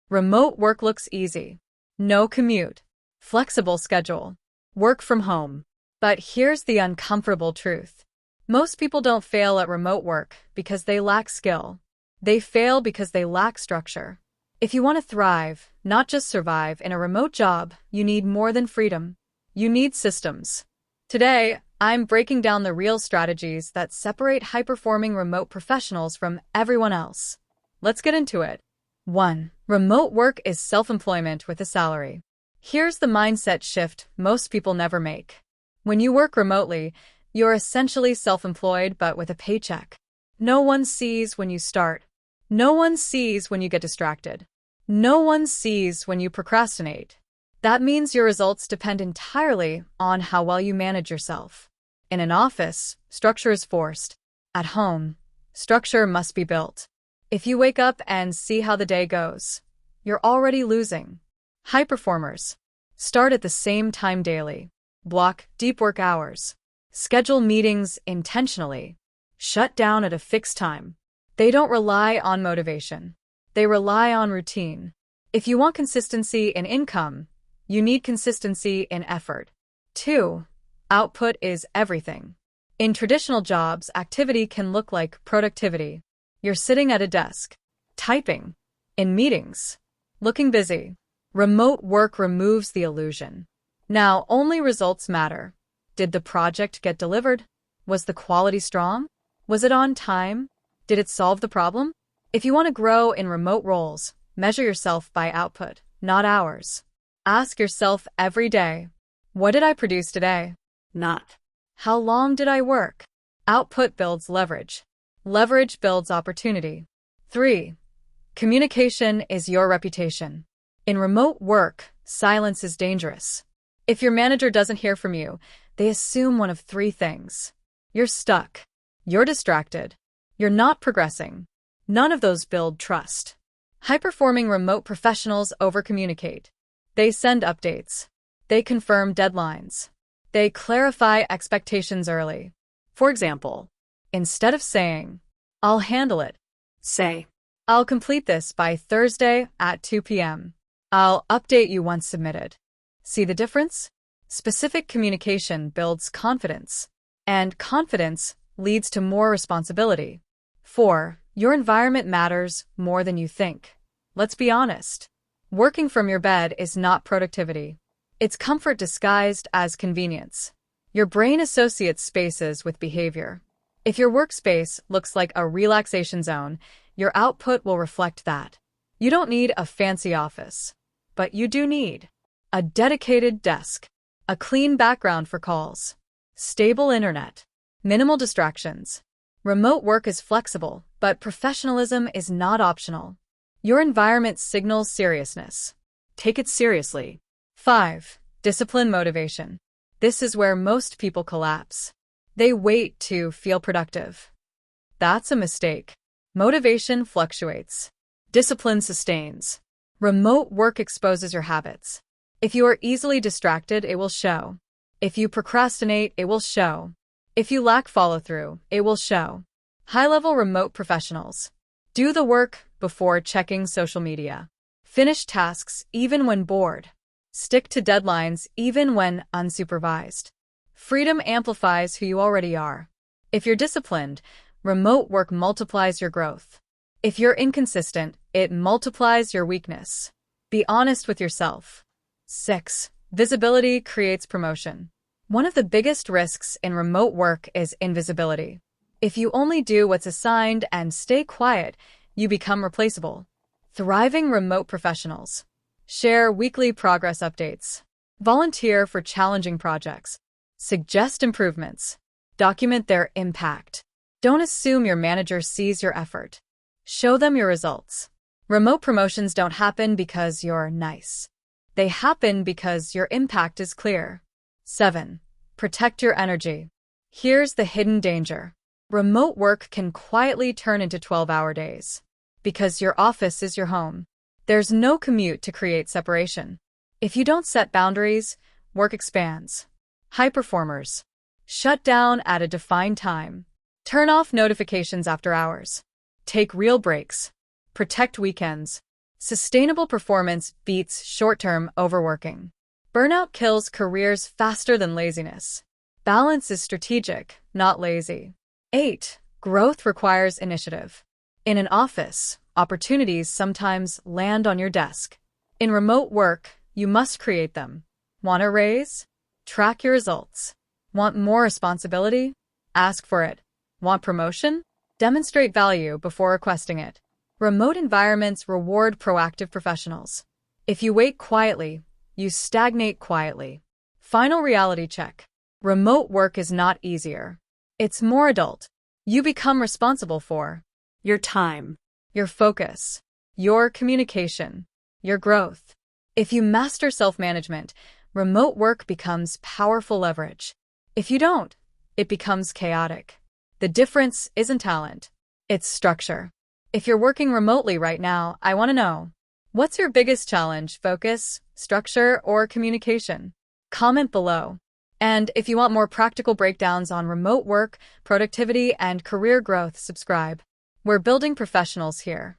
Remote work looks easy. No commute. Flexible schedule. Work from home. But here's the uncomfortable truth. Most people don't fail at remote work because they lack skill. They fail because they lack structure. If you want to thrive, not just survive in a remote job, you need more than freedom. You need systems. Today, I'm breaking down the real strategies that separate high-performing remote professionals from everyone else. Let's get into it. 1. Remote work is self-employment with a salary. Here's the mindset shift most people never make. When you work remotely, you're essentially self-employed but with a paycheck. No one sees when you start. No one sees when you get distracted. No one sees when you procrastinate. That means your results depend entirely on how well you manage yourself. In an office, structure is forced. At home, structure must be built. If you wake up and see how the day goes, you're already losing. High performers start at the same time daily. Block deep work hours. Schedule meetings intentionally. Shut down at a fixed time. They don't rely on motivation. They rely on routine. If you want consistency in income, you need consistency in effort. 2. Output is everything. In traditional jobs, activity can look like productivity. You're sitting at a desk, typing, in meetings, looking busy. Remote work removes the illusion. Now only results matter. Did the project get delivered? Was the quality strong? Was it on time? Did it solve the problem? If you want to grow in remote roles, measure yourself by output, not hours. Ask yourself every day, what did I produce today? Not, how long did I work? Output builds leverage. Leverage builds opportunity. 3. Communication is your reputation. In remote work, silence is dangerous. If your manager doesn't hear from you, they assume one of 3 things. You're stuck. You're distracted. You're not progressing. None of those build trust. High-performing remote professionals overcommunicate. They send updates. They confirm deadlines. They clarify expectations early. For example, instead of saying, "I'll handle it," say, "I'll complete this by Thursday at 2 p.m. I'll update you once submitted." See the difference? Specific communication builds confidence, and confidence leads to more responsibility. 4. Your environment matters more than you think. Let's be honest. Working from your bed is not productivity. It's comfort disguised as convenience. Your brain associates spaces with behavior. If your workspace looks like a relaxation zone, your output will reflect that. You don't need a fancy office, but you do need a dedicated desk, a clean background for calls, stable internet, minimal distractions. Remote work is flexible, but professionalism is not optional. Your environment signals seriousness. Take it seriously. 5. Discipline motivation. This is where most people collapse. They wait to feel productive. That's a mistake. Motivation fluctuates. Discipline sustains. Remote work exposes your habits. If you are easily distracted, it will show. If you procrastinate, it will show. If you lack follow-through, it will show. High-level remote professionals do the work before checking social media. Finish tasks even when bored. Stick to deadlines even when unsupervised. Freedom amplifies who you already are. If you're disciplined, remote work multiplies your growth. If you're inconsistent, it multiplies your weakness. Be honest with yourself. 6. Visibility creates promotion. One of the biggest risks in remote work is invisibility. If you only do what's assigned and stay quiet, you become replaceable. Thriving remote professionals share weekly progress updates. Volunteer for challenging projects. Suggest improvements. Document their impact. Don't assume your manager sees your effort. Show them your results. Remote promotions don't happen because you're nice. They happen because your impact is clear. 7. Protect your energy. Here's the hidden danger. Remote work can quietly turn into 12-hour days. Because your office is your home. There's no commute to create separation. If you don't set boundaries, work expands. High performers shut down at a defined time. Turn off notifications after hours. Take real breaks. Protect weekends. Sustainable performance beats short-term overworking. Burnout kills careers faster than laziness. Balance is strategic, not lazy. 8. Growth requires initiative. In an office, opportunities sometimes land on your desk. In remote work, you must create them. Want a raise? Track your results. Want more responsibility? Ask for it. Want promotion? Demonstrate value before requesting it. Remote environments reward proactive professionals. If you wait quietly, you stagnate quietly. Final reality check. Remote work is not easier. It's more adult. You become responsible for your time, your focus, your communication, your growth. If you master self-management, remote work becomes powerful leverage. If you don't, it becomes chaotic. The difference isn't talent, it's structure. If you're working remotely right now, I want to know, what's your biggest challenge, focus, structure, or communication? Comment below. And if you want more practical breakdowns on remote work, productivity, and career growth, subscribe. We're building professionals here.